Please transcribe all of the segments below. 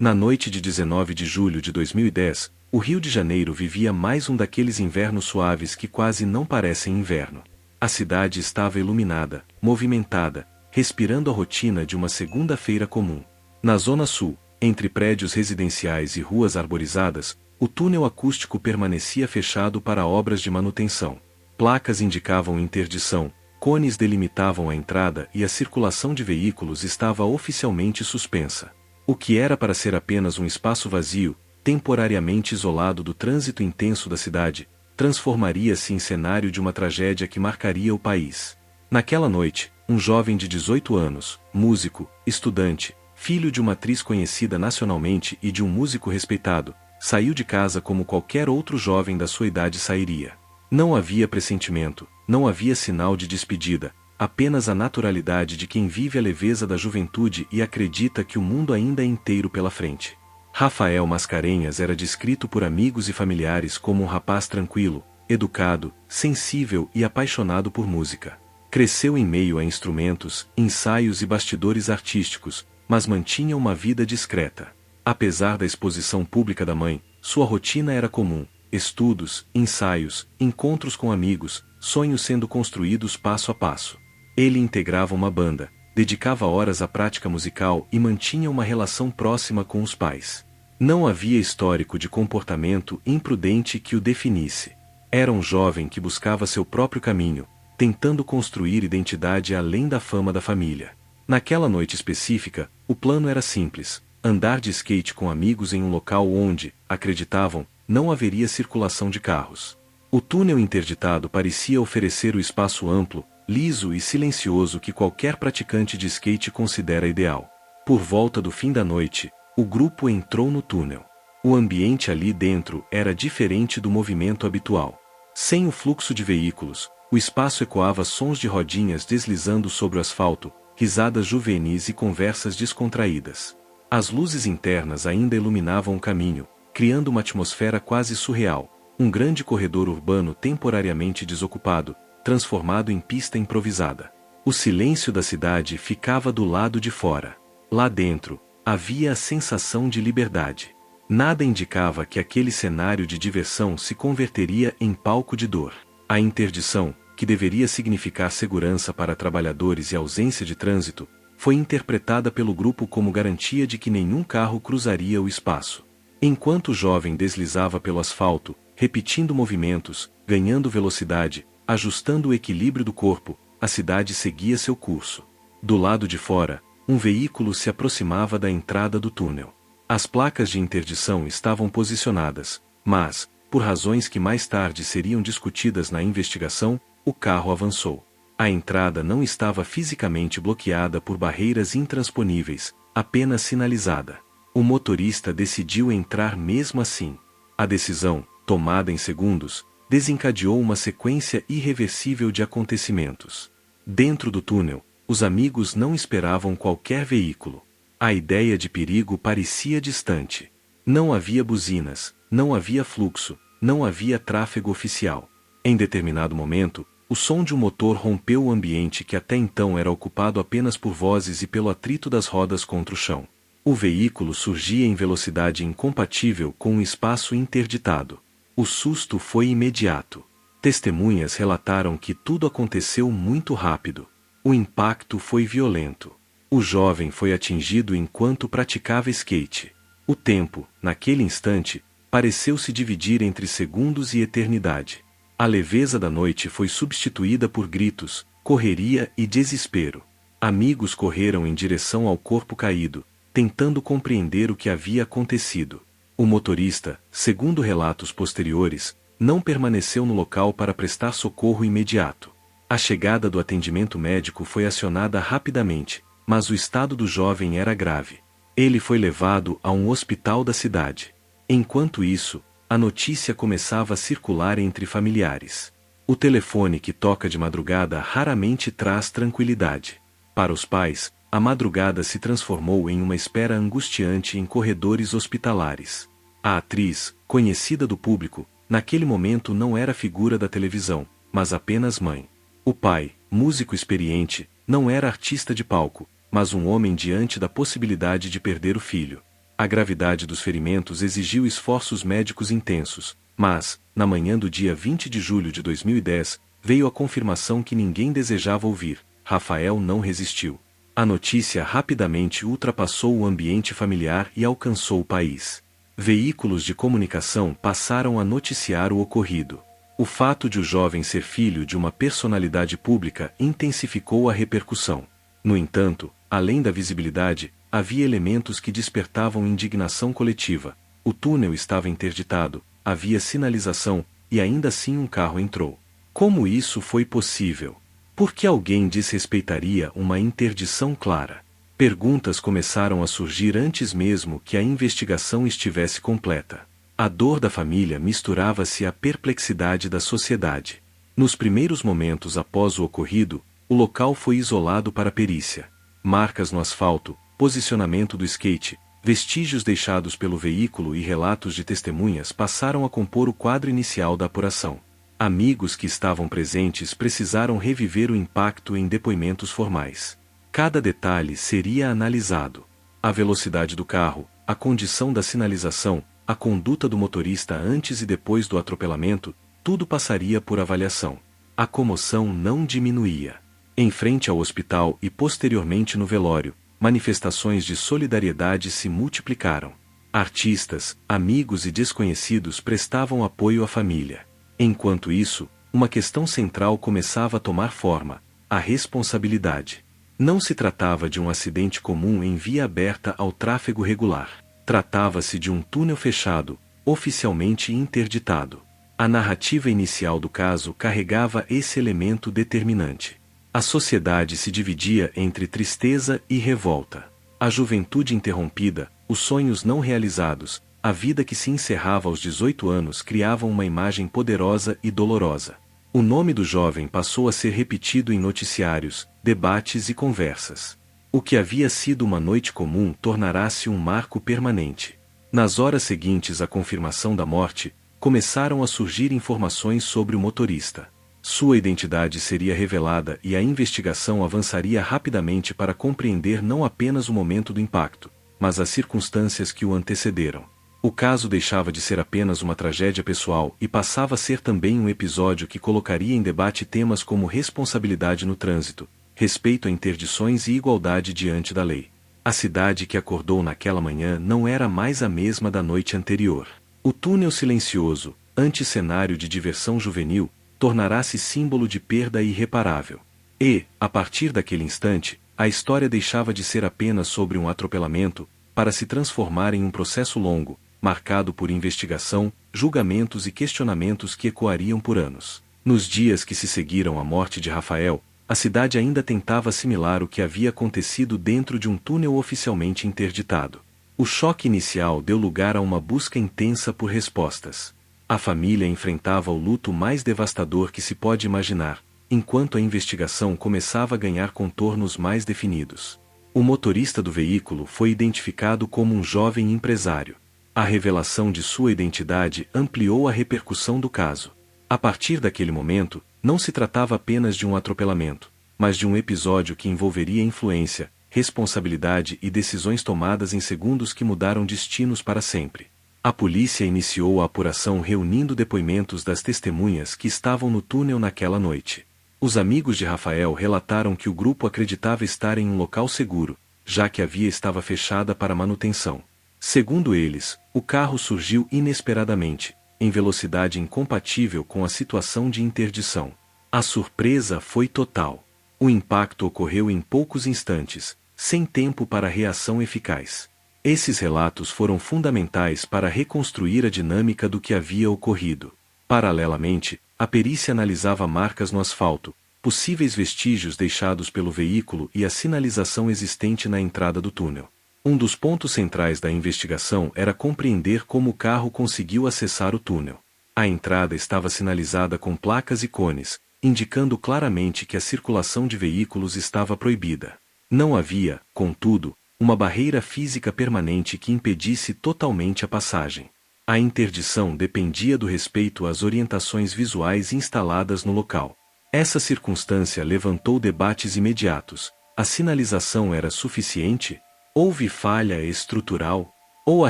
Na noite de 19 de julho de 2010, o Rio de Janeiro vivia mais um daqueles invernos suaves que quase não parecem inverno. A cidade estava iluminada, movimentada, respirando a rotina de uma segunda-feira comum. Na Zona Sul, entre prédios residenciais e ruas arborizadas, o túnel acústico permanecia fechado para obras de manutenção. Placas indicavam interdição, cones delimitavam a entrada e a circulação de veículos estava oficialmente suspensa. O que era para ser apenas um espaço vazio, temporariamente isolado do trânsito intenso da cidade, transformaria-se em cenário de uma tragédia que marcaria o país. Naquela noite, um jovem de 18 anos, músico, estudante, filho de uma atriz conhecida nacionalmente e de um músico respeitado, saiu de casa como qualquer outro jovem da sua idade sairia. Não havia pressentimento, não havia sinal de despedida, apenas a naturalidade de quem vive a leveza da juventude e acredita que o mundo ainda é inteiro pela frente. Rafael Mascarenhas era descrito por amigos e familiares como um rapaz tranquilo, educado, sensível e apaixonado por música. Cresceu em meio a instrumentos, ensaios e bastidores artísticos, mas mantinha uma vida discreta. Apesar da exposição pública da mãe, sua rotina era comum: estudos, ensaios, encontros com amigos, sonhos sendo construídos passo a passo. Ele integrava uma banda, dedicava horas à prática musical e mantinha uma relação próxima com os pais. Não havia histórico de comportamento imprudente que o definisse. Era um jovem que buscava seu próprio caminho, tentando construir identidade além da fama da família. Naquela noite específica, o plano era simples: andar de skate com amigos em um local onde, acreditavam, não haveria circulação de carros. O túnel interditado parecia oferecer o espaço amplo, liso e silencioso que qualquer praticante de skate considera ideal. Por volta do fim da noite, o grupo entrou no túnel. O ambiente ali dentro era diferente do movimento habitual. Sem o fluxo de veículos, o espaço ecoava sons de rodinhas deslizando sobre o asfalto, risadas juvenis e conversas descontraídas. As luzes internas ainda iluminavam o caminho, criando uma atmosfera quase surreal, um grande corredor urbano temporariamente desocupado, transformado em pista improvisada. O silêncio da cidade ficava do lado de fora. Lá dentro, havia a sensação de liberdade. Nada indicava que aquele cenário de diversão se converteria em palco de dor. A interdição, que deveria significar segurança para trabalhadores e ausência de trânsito, foi interpretada pelo grupo como garantia de que nenhum carro cruzaria o espaço. Enquanto o jovem deslizava pelo asfalto, repetindo movimentos, ganhando velocidade, ajustando o equilíbrio do corpo, a cidade seguia seu curso. Do lado de fora, um veículo se aproximava da entrada do túnel. As placas de interdição estavam posicionadas, mas, por razões que mais tarde seriam discutidas na investigação, o carro avançou. A entrada não estava fisicamente bloqueada por barreiras intransponíveis, apenas sinalizada. O motorista decidiu entrar mesmo assim. A decisão, tomada em segundos, desencadeou uma sequência irreversível de acontecimentos. Dentro do túnel, os amigos não esperavam qualquer veículo. A ideia de perigo parecia distante. Não havia buzinas, não havia fluxo, não havia tráfego oficial. Em determinado momento, o som de um motor rompeu o ambiente que até então era ocupado apenas por vozes e pelo atrito das rodas contra o chão. O veículo surgia em velocidade incompatível com um espaço interditado. O susto foi imediato. Testemunhas relataram que tudo aconteceu muito rápido. O impacto foi violento. O jovem foi atingido enquanto praticava skate. O tempo, naquele instante, pareceu se dividir entre segundos e eternidade. A leveza da noite foi substituída por gritos, correria e desespero. Amigos correram em direção ao corpo caído, tentando compreender o que havia acontecido. O motorista, segundo relatos posteriores, não permaneceu no local para prestar socorro imediato. A chegada do atendimento médico foi acionada rapidamente, mas o estado do jovem era grave. Ele foi levado a um hospital da cidade. Enquanto isso, a notícia começava a circular entre familiares. O telefone que toca de madrugada raramente traz tranquilidade. Para os pais, a madrugada se transformou em uma espera angustiante em corredores hospitalares. A atriz, conhecida do público, naquele momento não era figura da televisão, mas apenas mãe. O pai, músico experiente, não era artista de palco, mas um homem diante da possibilidade de perder o filho. A gravidade dos ferimentos exigiu esforços médicos intensos, mas, na manhã do dia 20 de julho de 2010, veio a confirmação que ninguém desejava ouvir: Rafael não resistiu. A notícia rapidamente ultrapassou o ambiente familiar e alcançou o país. Veículos de comunicação passaram a noticiar o ocorrido. O fato de o jovem ser filho de uma personalidade pública intensificou a repercussão. No entanto, além da visibilidade, havia elementos que despertavam indignação coletiva. O túnel estava interditado, havia sinalização, e ainda assim um carro entrou. Como isso foi possível? Por que alguém desrespeitaria uma interdição clara? Perguntas começaram a surgir antes mesmo que a investigação estivesse completa. A dor da família misturava-se à perplexidade da sociedade. Nos primeiros momentos após o ocorrido, o local foi isolado para perícia. Marcas no asfalto, posicionamento do skate, vestígios deixados pelo veículo e relatos de testemunhas passaram a compor o quadro inicial da apuração. Amigos que estavam presentes precisaram reviver o impacto em depoimentos formais. Cada detalhe seria analisado. A velocidade do carro, a condição da sinalização, a conduta do motorista antes e depois do atropelamento, tudo passaria por avaliação. A comoção não diminuía. Em frente ao hospital e posteriormente no velório, manifestações de solidariedade se multiplicaram. Artistas, amigos e desconhecidos prestavam apoio à família. Enquanto isso, uma questão central começava a tomar forma: a responsabilidade. Não se tratava de um acidente comum em via aberta ao tráfego regular. Tratava-se de um túnel fechado, oficialmente interditado. A narrativa inicial do caso carregava esse elemento determinante. A sociedade se dividia entre tristeza e revolta. A juventude interrompida, os sonhos não realizados, a vida que se encerrava aos 18 anos criavam uma imagem poderosa e dolorosa. O nome do jovem passou a ser repetido em noticiários, debates e conversas. O que havia sido uma noite comum tornará-se um marco permanente. Nas horas seguintes à confirmação da morte, começaram a surgir informações sobre o motorista. Sua identidade seria revelada e a investigação avançaria rapidamente para compreender não apenas o momento do impacto, mas as circunstâncias que o antecederam. O caso deixava de ser apenas uma tragédia pessoal e passava a ser também um episódio que colocaria em debate temas como responsabilidade no trânsito, respeito a interdições e igualdade diante da lei. A cidade que acordou naquela manhã não era mais a mesma da noite anterior. O túnel silencioso, anti-cenário de diversão juvenil, tornará-se símbolo de perda irreparável. E, a partir daquele instante, a história deixava de ser apenas sobre um atropelamento, para se transformar em um processo longo, marcado por investigação, julgamentos e questionamentos que ecoariam por anos. Nos dias que se seguiram à morte de Rafael, a cidade ainda tentava assimilar o que havia acontecido dentro de um túnel oficialmente interditado. O choque inicial deu lugar a uma busca intensa por respostas. A família enfrentava o luto mais devastador que se pode imaginar, enquanto a investigação começava a ganhar contornos mais definidos. O motorista do veículo foi identificado como um jovem empresário. A revelação de sua identidade ampliou a repercussão do caso. A partir daquele momento, não se tratava apenas de um atropelamento, mas de um episódio que envolveria influência, responsabilidade e decisões tomadas em segundos que mudaram destinos para sempre. A polícia iniciou a apuração reunindo depoimentos das testemunhas que estavam no túnel naquela noite. Os amigos de Rafael relataram que o grupo acreditava estar em um local seguro, já que a via estava fechada para manutenção. Segundo eles, o carro surgiu inesperadamente, em velocidade incompatível com a situação de interdição. A surpresa foi total. O impacto ocorreu em poucos instantes, sem tempo para reação eficaz. Esses relatos foram fundamentais para reconstruir a dinâmica do que havia ocorrido. Paralelamente, a perícia analisava marcas no asfalto, possíveis vestígios deixados pelo veículo e a sinalização existente na entrada do túnel. Um dos pontos centrais da investigação era compreender como o carro conseguiu acessar o túnel. A entrada estava sinalizada com placas e cones, indicando claramente que a circulação de veículos estava proibida. Não havia, contudo, uma barreira física permanente que impedisse totalmente a passagem. A interdição dependia do respeito às orientações visuais instaladas no local. Essa circunstância levantou debates imediatos. A sinalização era suficiente? Houve falha estrutural? Ou a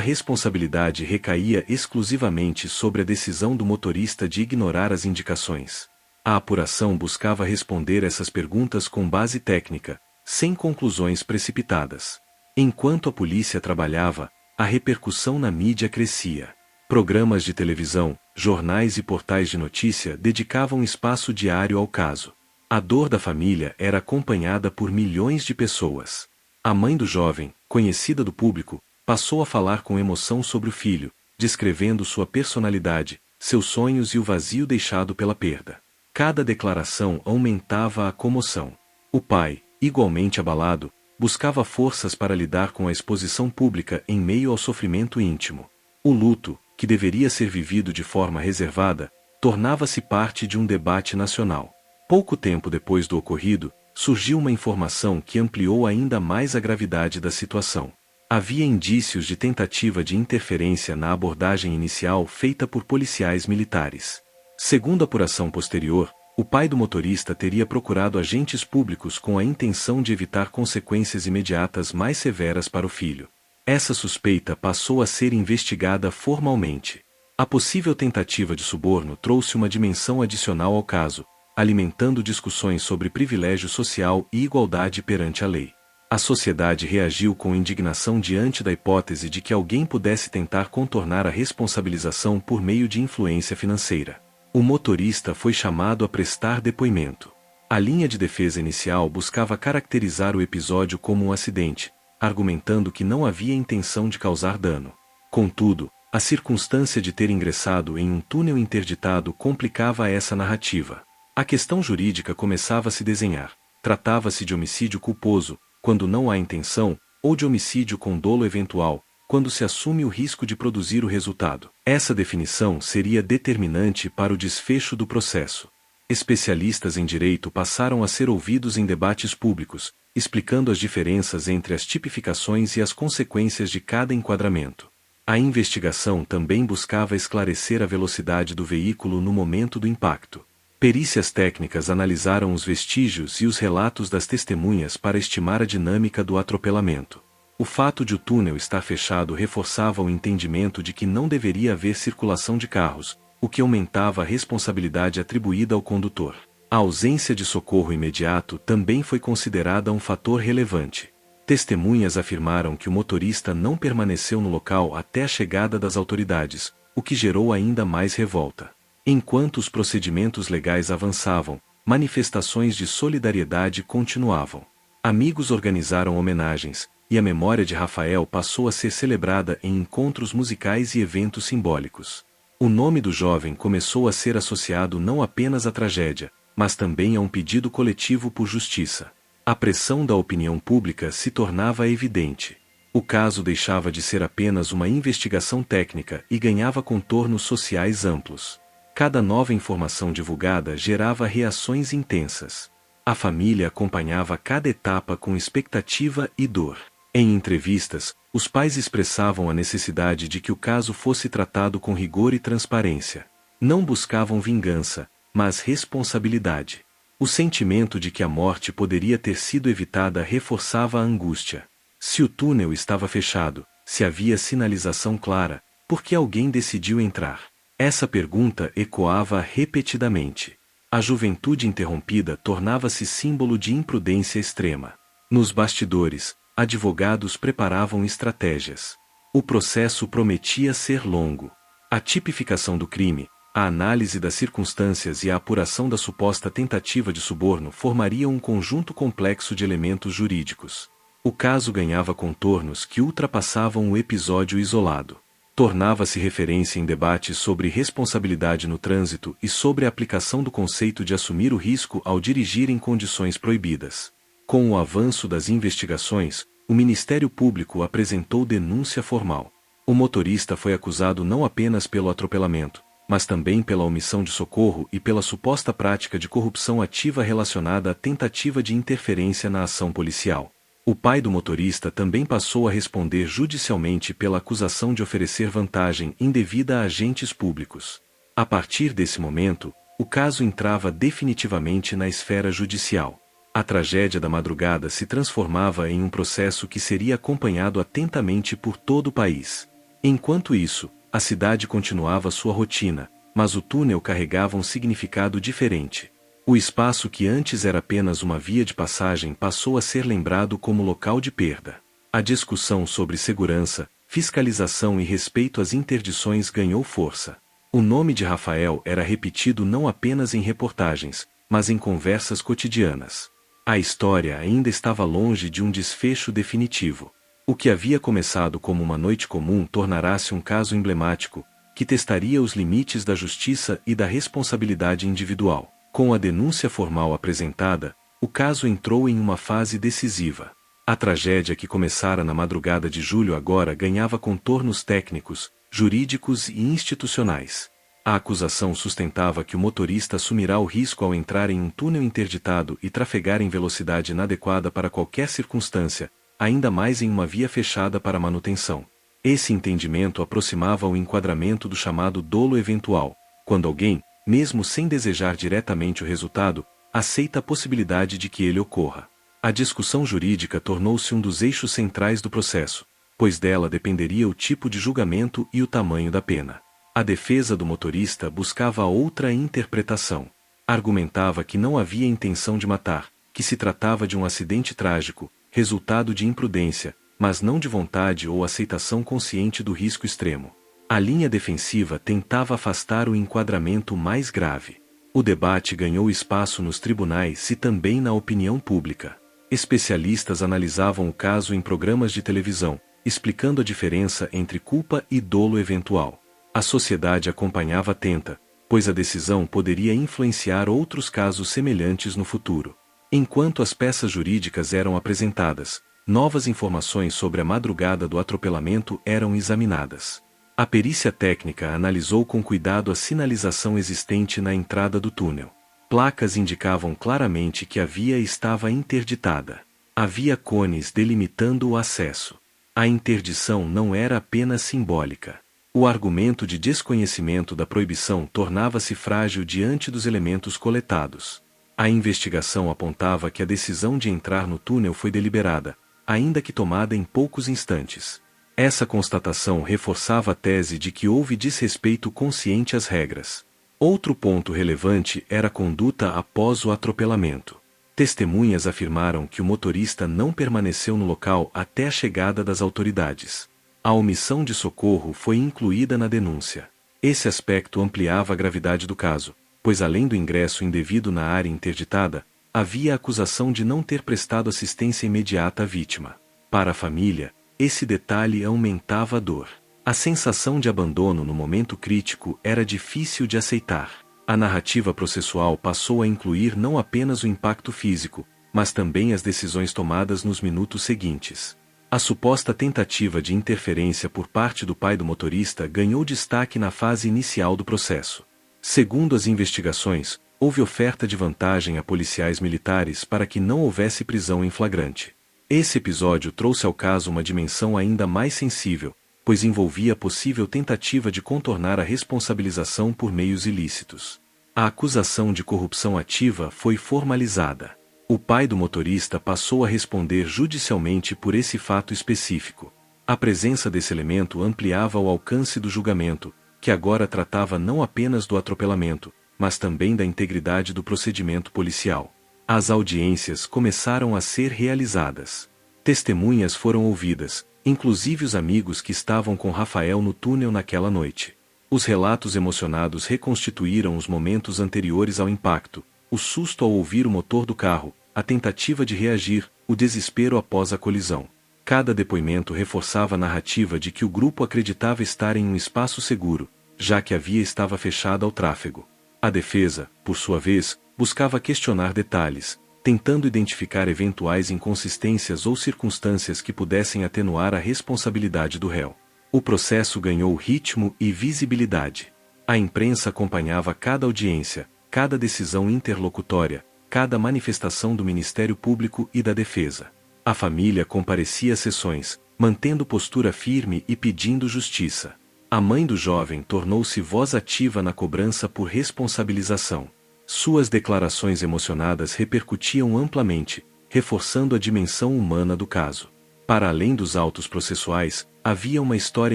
responsabilidade recaía exclusivamente sobre a decisão do motorista de ignorar as indicações? A apuração buscava responder essas perguntas com base técnica, sem conclusões precipitadas. Enquanto a polícia trabalhava, a repercussão na mídia crescia. Programas de televisão, jornais e portais de notícia dedicavam espaço diário ao caso. A dor da família era acompanhada por milhões de pessoas. A mãe do jovem, conhecida do público, passou a falar com emoção sobre o filho, descrevendo sua personalidade, seus sonhos e o vazio deixado pela perda. Cada declaração aumentava a comoção. O pai, igualmente abalado, buscava forças para lidar com a exposição pública em meio ao sofrimento íntimo. O luto, que deveria ser vivido de forma reservada, tornava-se parte de um debate nacional. Pouco tempo depois do ocorrido, surgiu uma informação que ampliou ainda mais a gravidade da situação. Havia indícios de tentativa de interferência na abordagem inicial feita por policiais militares. Segundo a apuração posterior, o pai do motorista teria procurado agentes públicos com a intenção de evitar consequências imediatas mais severas para o filho. Essa suspeita passou a ser investigada formalmente. A possível tentativa de suborno trouxe uma dimensão adicional ao caso, alimentando discussões sobre privilégio social e igualdade perante a lei. A sociedade reagiu com indignação diante da hipótese de que alguém pudesse tentar contornar a responsabilização por meio de influência financeira. O motorista foi chamado a prestar depoimento. A linha de defesa inicial buscava caracterizar o episódio como um acidente, argumentando que não havia intenção de causar dano. Contudo, a circunstância de ter ingressado em um túnel interditado complicava essa narrativa. A questão jurídica começava a se desenhar. Tratava-se de homicídio culposo, quando não há intenção, ou de homicídio com dolo eventual, quando se assume o risco de produzir o resultado. Essa definição seria determinante para o desfecho do processo. Especialistas em direito passaram a ser ouvidos em debates públicos, explicando as diferenças entre as tipificações e as consequências de cada enquadramento. A investigação também buscava esclarecer a velocidade do veículo no momento do impacto. Perícias técnicas analisaram os vestígios e os relatos das testemunhas para estimar a dinâmica do atropelamento. O fato de o túnel estar fechado reforçava o entendimento de que não deveria haver circulação de carros, o que aumentava a responsabilidade atribuída ao condutor. A ausência de socorro imediato também foi considerada um fator relevante. Testemunhas afirmaram que o motorista não permaneceu no local até a chegada das autoridades, o que gerou ainda mais revolta. Enquanto os procedimentos legais avançavam, manifestações de solidariedade continuavam. Amigos organizaram homenagens, e a memória de Rafael passou a ser celebrada em encontros musicais e eventos simbólicos. O nome do jovem começou a ser associado não apenas à tragédia, mas também a um pedido coletivo por justiça. A pressão da opinião pública se tornava evidente. O caso deixava de ser apenas uma investigação técnica e ganhava contornos sociais amplos. Cada nova informação divulgada gerava reações intensas. A família acompanhava cada etapa com expectativa e dor. Em entrevistas, os pais expressavam a necessidade de que o caso fosse tratado com rigor e transparência. Não buscavam vingança, mas responsabilidade. O sentimento de que a morte poderia ter sido evitada reforçava a angústia. Se o túnel estava fechado, se havia sinalização clara, por que alguém decidiu entrar? Essa pergunta ecoava repetidamente. A juventude interrompida tornava-se símbolo de imprudência extrema. Nos bastidores, advogados preparavam estratégias. O processo prometia ser longo. A tipificação do crime, a análise das circunstâncias e a apuração da suposta tentativa de suborno formariam um conjunto complexo de elementos jurídicos. O caso ganhava contornos que ultrapassavam o episódio isolado. Tornava-se referência em debates sobre responsabilidade no trânsito e sobre a aplicação do conceito de assumir o risco ao dirigir em condições proibidas. Com o avanço das investigações, o Ministério Público apresentou denúncia formal. O motorista foi acusado não apenas pelo atropelamento, mas também pela omissão de socorro e pela suposta prática de corrupção ativa relacionada à tentativa de interferência na ação policial. O pai do motorista também passou a responder judicialmente pela acusação de oferecer vantagem indevida a agentes públicos. A partir desse momento, o caso entrava definitivamente na esfera judicial. A tragédia da madrugada se transformava em um processo que seria acompanhado atentamente por todo o país. Enquanto isso, a cidade continuava sua rotina, mas o túnel carregava um significado diferente. O espaço que antes era apenas uma via de passagem passou a ser lembrado como local de perda. A discussão sobre segurança, fiscalização e respeito às interdições ganhou força. O nome de Rafael era repetido não apenas em reportagens, mas em conversas cotidianas. A história ainda estava longe de um desfecho definitivo. O que havia começado como uma noite comum tornara-se um caso emblemático, que testaria os limites da justiça e da responsabilidade individual. Com a denúncia formal apresentada, o caso entrou em uma fase decisiva. A tragédia que começara na madrugada de julho agora ganhava contornos técnicos, jurídicos e institucionais. A acusação sustentava que o motorista assumirá o risco ao entrar em um túnel interditado e trafegar em velocidade inadequada para qualquer circunstância, ainda mais em uma via fechada para manutenção. Esse entendimento aproximava o enquadramento do chamado dolo eventual, quando alguém, mesmo sem desejar diretamente o resultado, aceita a possibilidade de que ele ocorra. A discussão jurídica tornou-se um dos eixos centrais do processo, pois dela dependeria o tipo de julgamento e o tamanho da pena. A defesa do motorista buscava outra interpretação. Argumentava que não havia intenção de matar, que se tratava de um acidente trágico, resultado de imprudência, mas não de vontade ou aceitação consciente do risco extremo. A linha defensiva tentava afastar o enquadramento mais grave. O debate ganhou espaço nos tribunais e também na opinião pública. Especialistas analisavam o caso em programas de televisão, explicando a diferença entre culpa e dolo eventual. A sociedade acompanhava atenta, pois a decisão poderia influenciar outros casos semelhantes no futuro. Enquanto as peças jurídicas eram apresentadas, novas informações sobre a madrugada do atropelamento eram examinadas. A perícia técnica analisou com cuidado a sinalização existente na entrada do túnel. Placas indicavam claramente que a via estava interditada. Havia cones delimitando o acesso. A interdição não era apenas simbólica. O argumento de desconhecimento da proibição tornava-se frágil diante dos elementos coletados. A investigação apontava que a decisão de entrar no túnel foi deliberada, ainda que tomada em poucos instantes. Essa constatação reforçava a tese de que houve desrespeito consciente às regras. Outro ponto relevante era a conduta após o atropelamento. Testemunhas afirmaram que o motorista não permaneceu no local até a chegada das autoridades. A omissão de socorro foi incluída na denúncia. Esse aspecto ampliava a gravidade do caso, pois além do ingresso indevido na área interditada, havia a acusação de não ter prestado assistência imediata à vítima. Para a família, esse detalhe aumentava a dor. A sensação de abandono no momento crítico era difícil de aceitar. A narrativa processual passou a incluir não apenas o impacto físico, mas também as decisões tomadas nos minutos seguintes. A suposta tentativa de interferência por parte do pai do motorista ganhou destaque na fase inicial do processo. Segundo as investigações, houve oferta de vantagem a policiais militares para que não houvesse prisão em flagrante. Esse episódio trouxe ao caso uma dimensão ainda mais sensível, pois envolvia a possível tentativa de contornar a responsabilização por meios ilícitos. A acusação de corrupção ativa foi formalizada. O pai do motorista passou a responder judicialmente por esse fato específico. A presença desse elemento ampliava o alcance do julgamento, que agora tratava não apenas do atropelamento, mas também da integridade do procedimento policial. As audiências começaram a ser realizadas. Testemunhas foram ouvidas, inclusive os amigos que estavam com Rafael no túnel naquela noite. Os relatos emocionados reconstituíram os momentos anteriores ao impacto, o susto ao ouvir o motor do carro, a tentativa de reagir, o desespero após a colisão. Cada depoimento reforçava a narrativa de que o grupo acreditava estar em um espaço seguro, já que a via estava fechada ao tráfego. A defesa, por sua vez, buscava questionar detalhes, tentando identificar eventuais inconsistências ou circunstâncias que pudessem atenuar a responsabilidade do réu. O processo ganhou ritmo e visibilidade. A imprensa acompanhava cada audiência, cada decisão interlocutória, cada manifestação do Ministério Público e da Defesa. A família comparecia às sessões, mantendo postura firme e pedindo justiça. A mãe do jovem tornou-se voz ativa na cobrança por responsabilização. Suas declarações emocionadas repercutiam amplamente, reforçando a dimensão humana do caso. Para além dos autos processuais, havia uma história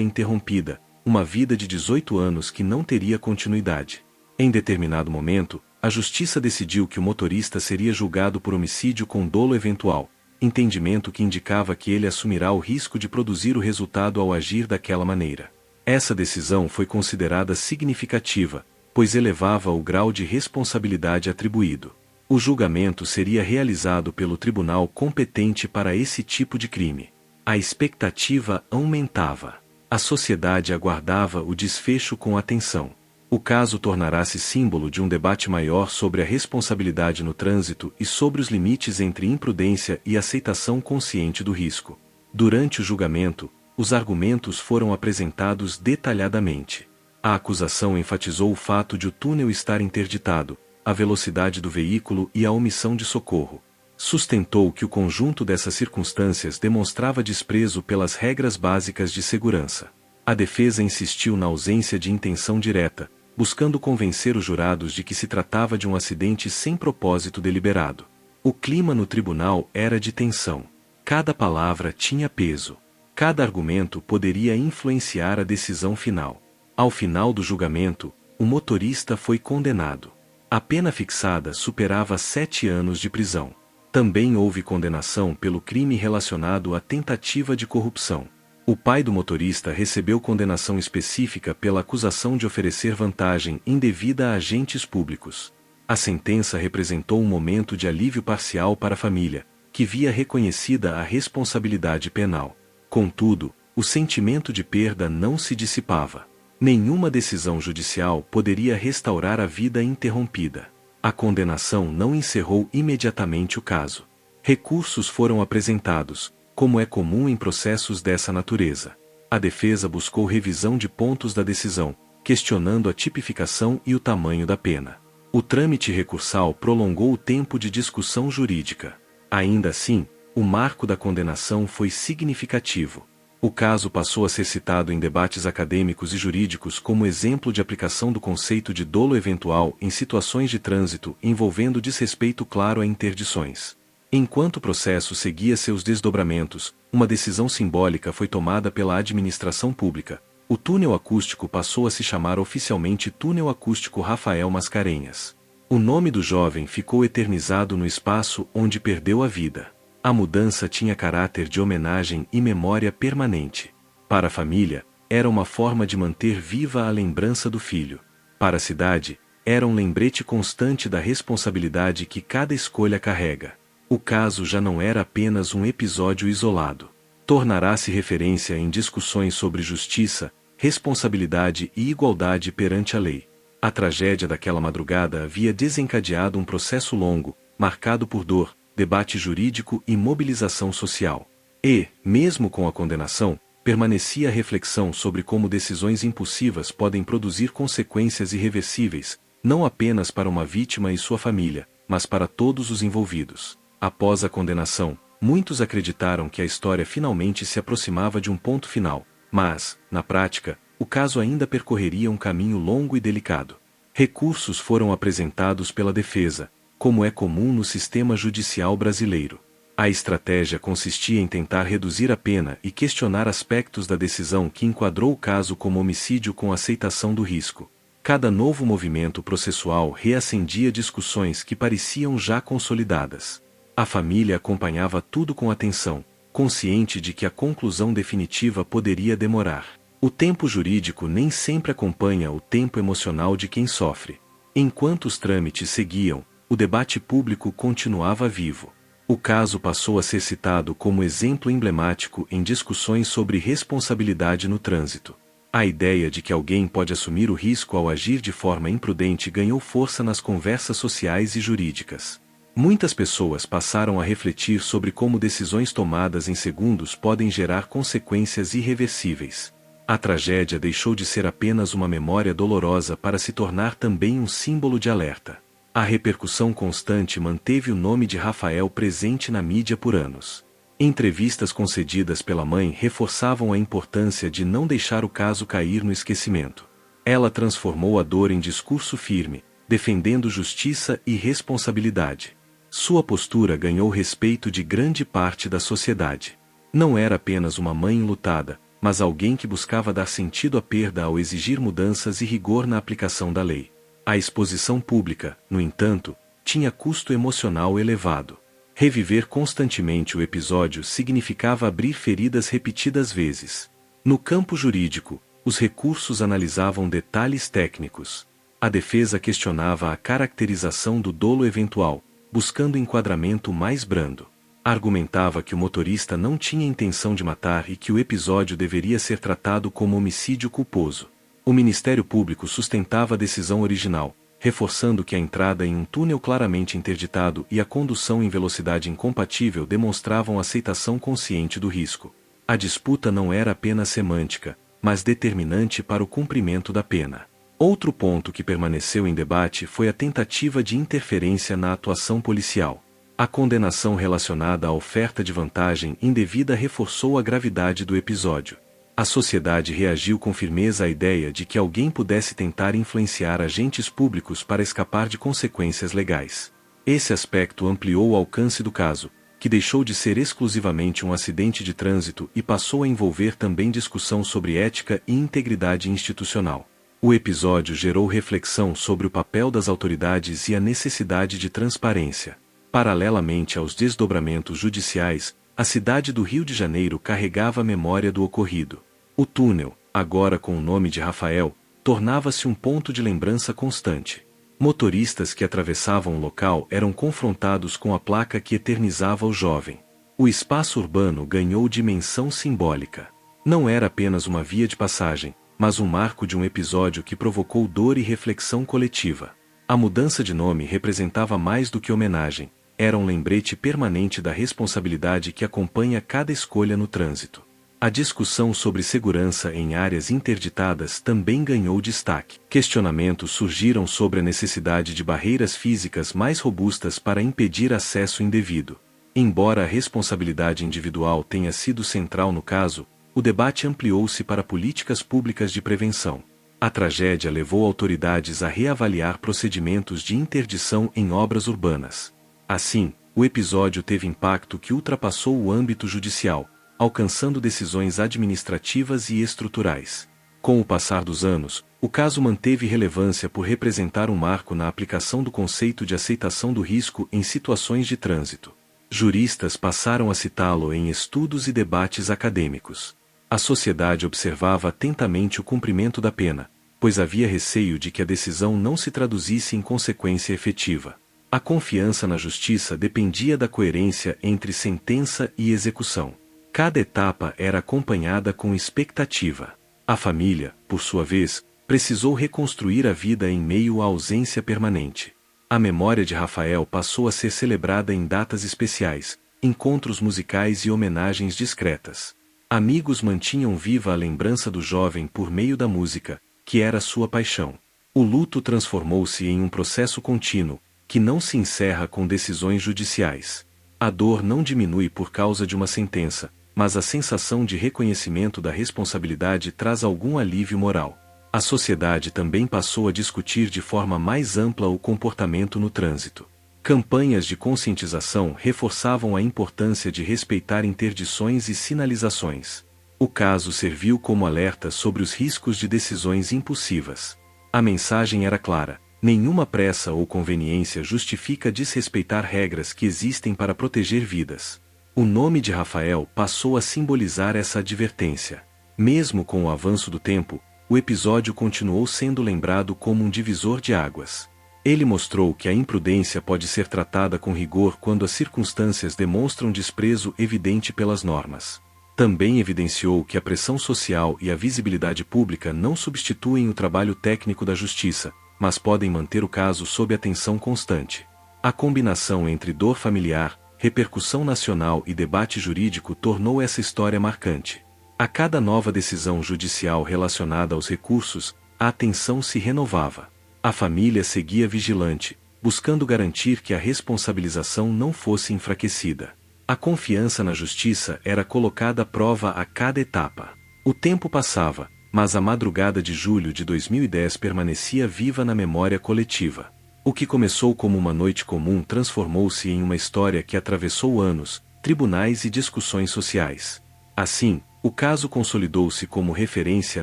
interrompida, uma vida de 18 anos que não teria continuidade. Em determinado momento, a justiça decidiu que o motorista seria julgado por homicídio com dolo eventual, entendimento que indicava que ele assumirá o risco de produzir o resultado ao agir daquela maneira. Essa decisão foi considerada significativa, pois elevava o grau de responsabilidade atribuído. O julgamento seria realizado pelo tribunal competente para esse tipo de crime. A expectativa aumentava. A sociedade aguardava o desfecho com atenção. O caso tornará-se símbolo de um debate maior sobre a responsabilidade no trânsito e sobre os limites entre imprudência e aceitação consciente do risco. Durante o julgamento, os argumentos foram apresentados detalhadamente. A acusação enfatizou o fato de o túnel estar interditado, a velocidade do veículo e a omissão de socorro. Sustentou que o conjunto dessas circunstâncias demonstrava desprezo pelas regras básicas de segurança. A defesa insistiu na ausência de intenção direta, buscando convencer os jurados de que se tratava de um acidente sem propósito deliberado. O clima no tribunal era de tensão. Cada palavra tinha peso. Cada argumento poderia influenciar a decisão final. Ao final do julgamento, o motorista foi condenado. A pena fixada superava 7 anos de prisão. Também houve condenação pelo crime relacionado à tentativa de corrupção. O pai do motorista recebeu condenação específica pela acusação de oferecer vantagem indevida a agentes públicos. A sentença representou um momento de alívio parcial para a família, que via reconhecida a responsabilidade penal. Contudo, o sentimento de perda não se dissipava. Nenhuma decisão judicial poderia restaurar a vida interrompida. A condenação não encerrou imediatamente o caso. Recursos foram apresentados, como é comum em processos dessa natureza. A defesa buscou revisão de pontos da decisão, questionando a tipificação e o tamanho da pena. O trâmite recursal prolongou o tempo de discussão jurídica. Ainda assim, o marco da condenação foi significativo. O caso passou a ser citado em debates acadêmicos e jurídicos como exemplo de aplicação do conceito de dolo eventual em situações de trânsito envolvendo desrespeito claro a interdições. Enquanto o processo seguia seus desdobramentos, uma decisão simbólica foi tomada pela administração pública. O túnel acústico passou a se chamar oficialmente Túnel Acústico Rafael Mascarenhas. O nome do jovem ficou eternizado no espaço onde perdeu a vida. A mudança tinha caráter de homenagem e memória permanente. Para a família, era uma forma de manter viva a lembrança do filho. Para a cidade, era um lembrete constante da responsabilidade que cada escolha carrega. O caso já não era apenas um episódio isolado. Tornará-se referência em discussões sobre justiça, responsabilidade e igualdade perante a lei. A tragédia daquela madrugada havia desencadeado um processo longo, marcado por dor, debate jurídico e mobilização social. E, mesmo com a condenação, permanecia a reflexão sobre como decisões impulsivas podem produzir consequências irreversíveis, não apenas para uma vítima e sua família, mas para todos os envolvidos. Após a condenação, muitos acreditaram que a história finalmente se aproximava de um ponto final, mas, na prática, o caso ainda percorreria um caminho longo e delicado. Recursos foram apresentados pela defesa, como é comum no sistema judicial brasileiro. A estratégia consistia em tentar reduzir a pena e questionar aspectos da decisão que enquadrou o caso como homicídio com aceitação do risco. Cada novo movimento processual reacendia discussões que pareciam já consolidadas. A família acompanhava tudo com atenção, consciente de que a conclusão definitiva poderia demorar. O tempo jurídico nem sempre acompanha o tempo emocional de quem sofre. Enquanto os trâmites seguiam, o debate público continuava vivo. O caso passou a ser citado como exemplo emblemático em discussões sobre responsabilidade no trânsito. A ideia de que alguém pode assumir o risco ao agir de forma imprudente ganhou força nas conversas sociais e jurídicas. Muitas pessoas passaram a refletir sobre como decisões tomadas em segundos podem gerar consequências irreversíveis. A tragédia deixou de ser apenas uma memória dolorosa para se tornar também um símbolo de alerta. A repercussão constante manteve o nome de Rafael presente na mídia por anos. Entrevistas concedidas pela mãe reforçavam a importância de não deixar o caso cair no esquecimento. Ela transformou a dor em discurso firme, defendendo justiça e responsabilidade. Sua postura ganhou respeito de grande parte da sociedade. Não era apenas uma mãe enlutada, mas alguém que buscava dar sentido à perda ao exigir mudanças e rigor na aplicação da lei. A exposição pública, no entanto, tinha custo emocional elevado. Reviver constantemente o episódio significava abrir feridas repetidas vezes. No campo jurídico, os recursos analisavam detalhes técnicos. A defesa questionava a caracterização do dolo eventual, buscando enquadramento mais brando. Argumentava que o motorista não tinha intenção de matar e que o episódio deveria ser tratado como homicídio culposo. O Ministério Público sustentava a decisão original, reforçando que a entrada em um túnel claramente interditado e a condução em velocidade incompatível demonstravam aceitação consciente do risco. A disputa não era apenas semântica, mas determinante para o cumprimento da pena. Outro ponto que permaneceu em debate foi a tentativa de interferência na atuação policial. A condenação relacionada à oferta de vantagem indevida reforçou a gravidade do episódio. A sociedade reagiu com firmeza à ideia de que alguém pudesse tentar influenciar agentes públicos para escapar de consequências legais. Esse aspecto ampliou o alcance do caso, que deixou de ser exclusivamente um acidente de trânsito e passou a envolver também discussão sobre ética e integridade institucional. O episódio gerou reflexão sobre o papel das autoridades e a necessidade de transparência. Paralelamente aos desdobramentos judiciais, a cidade do Rio de Janeiro carregava a memória do ocorrido. O túnel, agora com o nome de Rafael, tornava-se um ponto de lembrança constante. Motoristas que atravessavam o local eram confrontados com a placa que eternizava o jovem. O espaço urbano ganhou dimensão simbólica. Não era apenas uma via de passagem, mas um marco de um episódio que provocou dor e reflexão coletiva. A mudança de nome representava mais do que homenagem, era um lembrete permanente da responsabilidade que acompanha cada escolha no trânsito. A discussão sobre segurança em áreas interditadas também ganhou destaque. Questionamentos surgiram sobre a necessidade de barreiras físicas mais robustas para impedir acesso indevido. Embora a responsabilidade individual tenha sido central no caso, o debate ampliou-se para políticas públicas de prevenção. A tragédia levou autoridades a reavaliar procedimentos de interdição em obras urbanas. Assim, o episódio teve impacto que ultrapassou o âmbito judicial, alcançando decisões administrativas e estruturais. Com o passar dos anos, o caso manteve relevância por representar um marco na aplicação do conceito de aceitação do risco em situações de trânsito. Juristas passaram a citá-lo em estudos e debates acadêmicos. A sociedade observava atentamente o cumprimento da pena, pois havia receio de que a decisão não se traduzisse em consequência efetiva. A confiança na justiça dependia da coerência entre sentença e execução. Cada etapa era acompanhada com expectativa. A família, por sua vez, precisou reconstruir a vida em meio à ausência permanente. A memória de Rafael passou a ser celebrada em datas especiais, encontros musicais e homenagens discretas. Amigos mantinham viva a lembrança do jovem por meio da música, que era sua paixão. O luto transformou-se em um processo contínuo, que não se encerra com decisões judiciais. A dor não diminui por causa de uma sentença, mas a sensação de reconhecimento da responsabilidade traz algum alívio moral. A sociedade também passou a discutir de forma mais ampla o comportamento no trânsito. Campanhas de conscientização reforçavam a importância de respeitar interdições e sinalizações. O caso serviu como alerta sobre os riscos de decisões impulsivas. A mensagem era clara: nenhuma pressa ou conveniência justifica desrespeitar regras que existem para proteger vidas. O nome de Rafael passou a simbolizar essa advertência. Mesmo com o avanço do tempo, o episódio continuou sendo lembrado como um divisor de águas. Ele mostrou que a imprudência pode ser tratada com rigor quando as circunstâncias demonstram desprezo evidente pelas normas. Também evidenciou que a pressão social e a visibilidade pública não substituem o trabalho técnico da justiça, mas podem manter o caso sob atenção constante. A combinação entre dor familiar, repercussão nacional e debate jurídico tornou essa história marcante. A cada nova decisão judicial relacionada aos recursos, a atenção se renovava. A família seguia vigilante, buscando garantir que a responsabilização não fosse enfraquecida. A confiança na justiça era colocada à prova a cada etapa. O tempo passava, mas a madrugada de julho de 2010 permanecia viva na memória coletiva. O que começou como uma noite comum transformou-se em uma história que atravessou anos, tribunais e discussões sociais. Assim, o caso consolidou-se como referência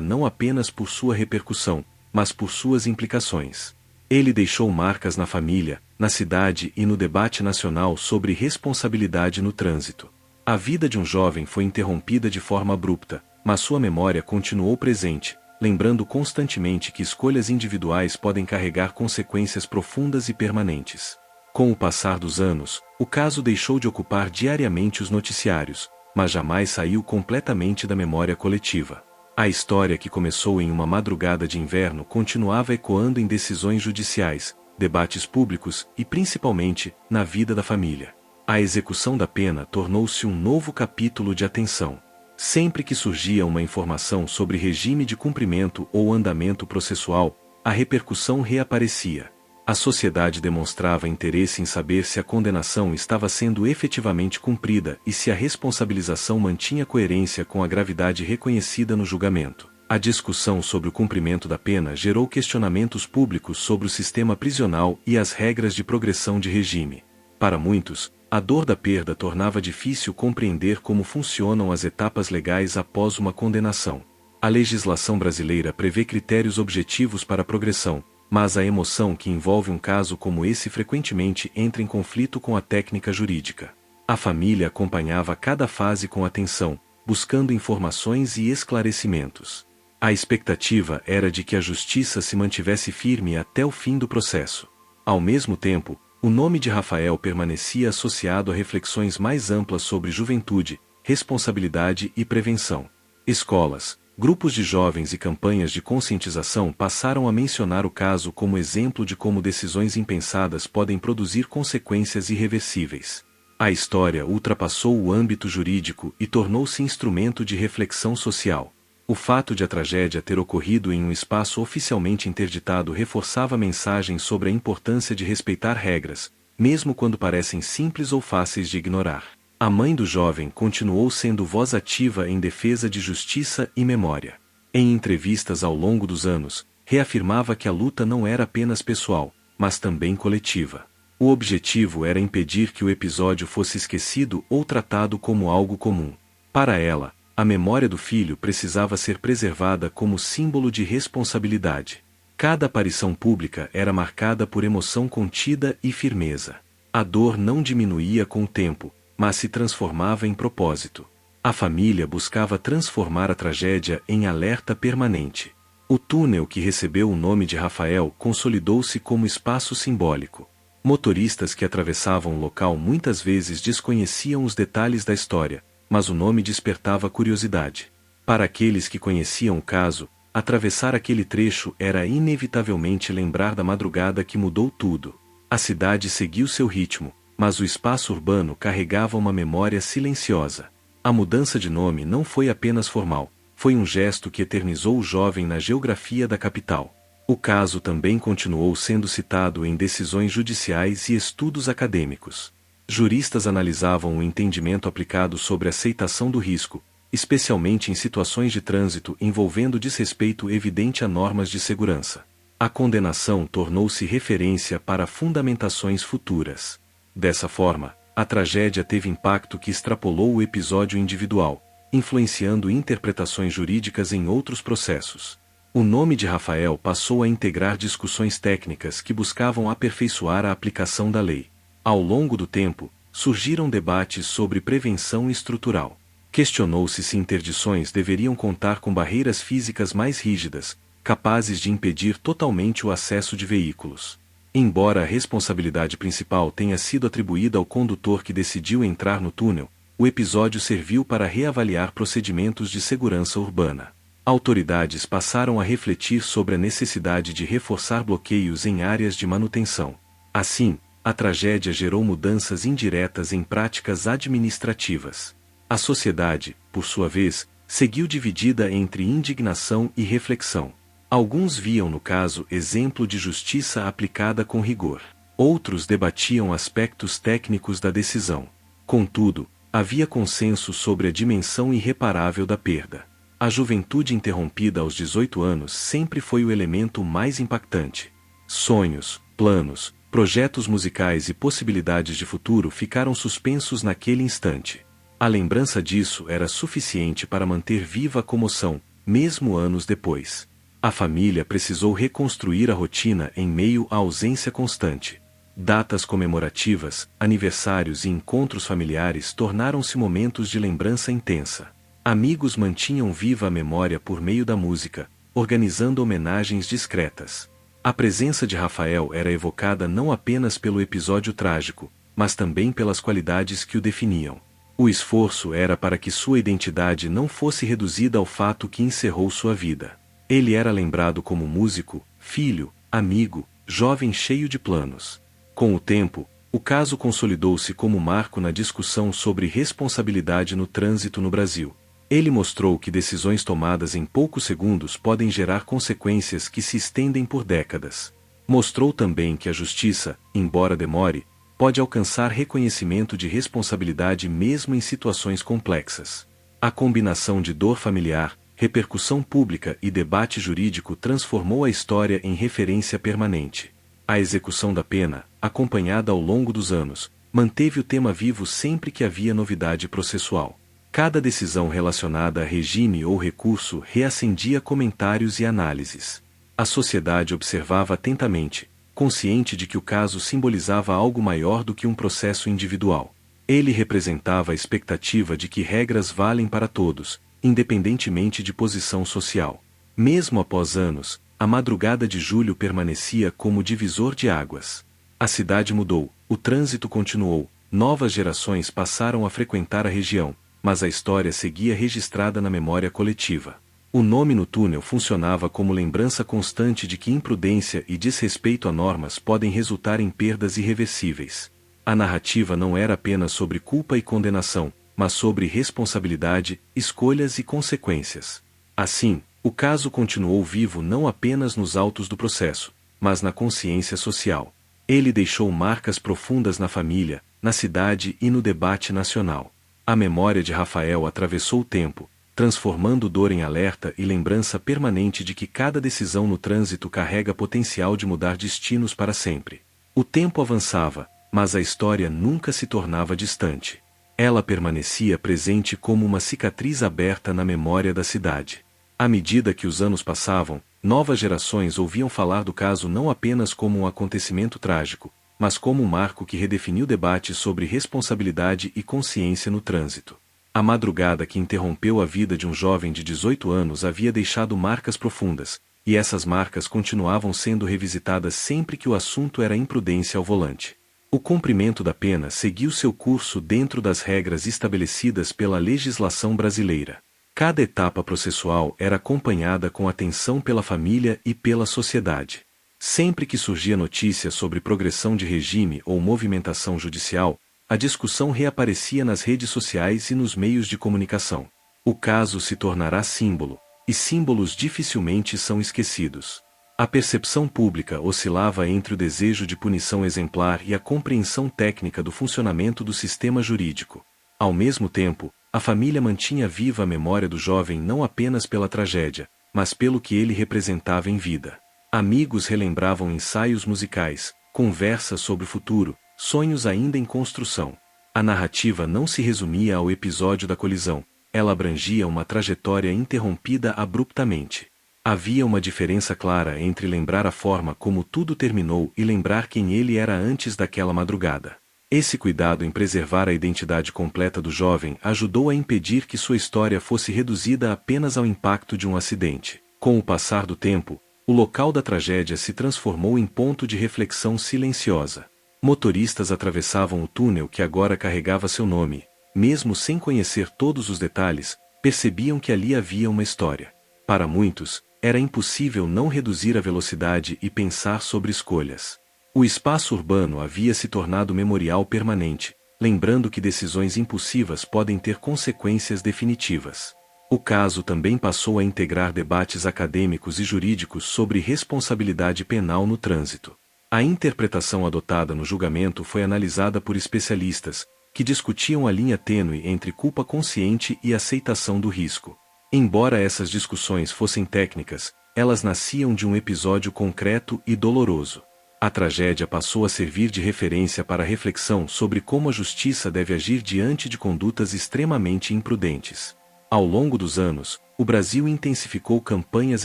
não apenas por sua repercussão, mas por suas implicações. Ele deixou marcas na família, na cidade e no debate nacional sobre responsabilidade no trânsito. A vida de um jovem foi interrompida de forma abrupta, mas sua memória continuou presente, lembrando constantemente que escolhas individuais podem carregar consequências profundas e permanentes. Com o passar dos anos, o caso deixou de ocupar diariamente os noticiários, mas jamais saiu completamente da memória coletiva. A história que começou em uma madrugada de inverno continuava ecoando em decisões judiciais, debates públicos e, principalmente, na vida da família. A execução da pena tornou-se um novo capítulo de atenção. Sempre que surgia uma informação sobre regime de cumprimento ou andamento processual, a repercussão reaparecia. A sociedade demonstrava interesse em saber se a condenação estava sendo efetivamente cumprida e se a responsabilização mantinha coerência com a gravidade reconhecida no julgamento. A discussão sobre o cumprimento da pena gerou questionamentos públicos sobre o sistema prisional e as regras de progressão de regime. Para muitos, a dor da perda tornava difícil compreender como funcionam as etapas legais após uma condenação. A legislação brasileira prevê critérios objetivos para a progressão, mas a emoção que envolve um caso como esse frequentemente entra em conflito com a técnica jurídica. A família acompanhava cada fase com atenção, buscando informações e esclarecimentos. A expectativa era de que a justiça se mantivesse firme até o fim do processo. Ao mesmo tempo, o nome de Rafael permanecia associado a reflexões mais amplas sobre juventude, responsabilidade e prevenção. Escolas, grupos de jovens e campanhas de conscientização passaram a mencionar o caso como exemplo de como decisões impensadas podem produzir consequências irreversíveis. A história ultrapassou o âmbito jurídico e tornou-se instrumento de reflexão social. O fato de a tragédia ter ocorrido em um espaço oficialmente interditado reforçava a mensagem sobre a importância de respeitar regras, mesmo quando parecem simples ou fáceis de ignorar. A mãe do jovem continuou sendo voz ativa em defesa de justiça e memória. Em entrevistas ao longo dos anos, reafirmava que a luta não era apenas pessoal, mas também coletiva. O objetivo era impedir que o episódio fosse esquecido ou tratado como algo comum. Para ela, a memória do filho precisava ser preservada como símbolo de responsabilidade. Cada aparição pública era marcada por emoção contida e firmeza. A dor não diminuía com o tempo, mas se transformava em propósito. A família buscava transformar a tragédia em alerta permanente. O túnel que recebeu o nome de Rafael consolidou-se como espaço simbólico. Motoristas que atravessavam o local muitas vezes desconheciam os detalhes da história, mas o nome despertava curiosidade. Para aqueles que conheciam o caso, atravessar aquele trecho era inevitavelmente lembrar da madrugada que mudou tudo. A cidade seguiu seu ritmo, mas o espaço urbano carregava uma memória silenciosa. A mudança de nome não foi apenas formal, foi um gesto que eternizou o jovem na geografia da capital. O caso também continuou sendo citado em decisões judiciais e estudos acadêmicos. Juristas analisavam o entendimento aplicado sobre a aceitação do risco, especialmente em situações de trânsito envolvendo desrespeito evidente a normas de segurança. A condenação tornou-se referência para fundamentações futuras. Dessa forma, a tragédia teve impacto que extrapolou o episódio individual, influenciando interpretações jurídicas em outros processos. O nome de Rafael passou a integrar discussões técnicas que buscavam aperfeiçoar a aplicação da lei. Ao longo do tempo, surgiram debates sobre prevenção estrutural. Questionou-se se interdições deveriam contar com barreiras físicas mais rígidas, capazes de impedir totalmente o acesso de veículos. Embora a responsabilidade principal tenha sido atribuída ao condutor que decidiu entrar no túnel, o episódio serviu para reavaliar procedimentos de segurança urbana. Autoridades passaram a refletir sobre a necessidade de reforçar bloqueios em áreas de manutenção. Assim, a tragédia gerou mudanças indiretas em práticas administrativas. A sociedade, por sua vez, seguiu dividida entre indignação e reflexão. Alguns viam no caso exemplo de justiça aplicada com rigor. Outros debatiam aspectos técnicos da decisão. Contudo, havia consenso sobre a dimensão irreparável da perda. A juventude interrompida aos 18 anos sempre foi o elemento mais impactante. Sonhos, Planos, projetos musicais e possibilidades de futuro ficaram suspensos naquele instante. A lembrança disso era suficiente para manter viva a comoção, mesmo anos depois. A família precisou reconstruir a rotina em meio à ausência constante. Datas comemorativas, aniversários e encontros familiares tornaram-se momentos de lembrança intensa. Amigos mantinham viva a memória por meio da música, organizando homenagens discretas. A presença de Rafael era evocada não apenas pelo episódio trágico, mas também pelas qualidades que o definiam. O esforço era para que sua identidade não fosse reduzida ao fato que encerrou sua vida. Ele era lembrado como músico, filho, amigo, jovem cheio de planos. Com o tempo, o caso consolidou-se como marco na discussão sobre responsabilidade no trânsito no Brasil. Ele mostrou que decisões tomadas em poucos segundos podem gerar consequências que se estendem por décadas. Mostrou também que a justiça, embora demore, pode alcançar reconhecimento de responsabilidade mesmo em situações complexas. A combinação de dor familiar, repercussão pública e debate jurídico transformou a história em referência permanente. A execução da pena, acompanhada ao longo dos anos, manteve o tema vivo sempre que havia novidade processual. Cada decisão relacionada a regime ou recurso reacendia comentários e análises. A sociedade observava atentamente, consciente de que o caso simbolizava algo maior do que um processo individual. Ele representava a expectativa de que regras valem para todos, independentemente de posição social. Mesmo após anos, a madrugada de julho permanecia como divisor de águas. A cidade mudou, o trânsito continuou, novas gerações passaram a frequentar a região, mas a história seguia registrada na memória coletiva. O nome no túnel funcionava como lembrança constante de que imprudência e desrespeito a normas podem resultar em perdas irreversíveis. A narrativa não era apenas sobre culpa e condenação, mas sobre responsabilidade, escolhas e consequências. Assim, o caso continuou vivo não apenas nos autos do processo, mas na consciência social. Ele deixou marcas profundas na família, na cidade e no debate nacional. A memória de Rafael atravessou o tempo, transformando dor em alerta e lembrança permanente de que cada decisão no trânsito carrega potencial de mudar destinos para sempre. O tempo avançava, mas a história nunca se tornava distante. Ela permanecia presente como uma cicatriz aberta na memória da cidade. À medida que os anos passavam, novas gerações ouviam falar do caso não apenas como um acontecimento trágico, mas como um marco que redefiniu o debate sobre responsabilidade e consciência no trânsito. A madrugada que interrompeu a vida de um jovem de 18 anos havia deixado marcas profundas, e essas marcas continuavam sendo revisitadas sempre que o assunto era imprudência ao volante. O cumprimento da pena seguiu seu curso dentro das regras estabelecidas pela legislação brasileira. Cada etapa processual era acompanhada com atenção pela família e pela sociedade. Sempre que surgia notícia sobre progressão de regime ou movimentação judicial, a discussão reaparecia nas redes sociais e nos meios de comunicação. O caso se tornará símbolo, e símbolos dificilmente são esquecidos. A percepção pública oscilava entre o desejo de punição exemplar e a compreensão técnica do funcionamento do sistema jurídico. Ao mesmo tempo, a família mantinha viva a memória do jovem não apenas pela tragédia, mas pelo que ele representava em vida. Amigos relembravam ensaios musicais, conversas sobre o futuro, sonhos ainda em construção. A narrativa não se resumia ao episódio da colisão, ela abrangia uma trajetória interrompida abruptamente. Havia uma diferença clara entre lembrar a forma como tudo terminou e lembrar quem ele era antes daquela madrugada. Esse cuidado em preservar a identidade completa do jovem ajudou a impedir que sua história fosse reduzida apenas ao impacto de um acidente. Com o passar do tempo, o local da tragédia se transformou em ponto de reflexão silenciosa. Motoristas atravessavam o túnel que agora carregava seu nome, mesmo sem conhecer todos os detalhes, percebiam que ali havia uma história. Para muitos, era impossível não reduzir a velocidade e pensar sobre escolhas. O espaço urbano havia se tornado memorial permanente, lembrando que decisões impulsivas podem ter consequências definitivas. O caso também passou a integrar debates acadêmicos e jurídicos sobre responsabilidade penal no trânsito. A interpretação adotada no julgamento foi analisada por especialistas, que discutiam a linha tênue entre culpa consciente e aceitação do risco. Embora essas discussões fossem técnicas, elas nasciam de um episódio concreto e doloroso. A tragédia passou a servir de referência para a reflexão sobre como a justiça deve agir diante de condutas extremamente imprudentes. Ao longo dos anos, o Brasil intensificou campanhas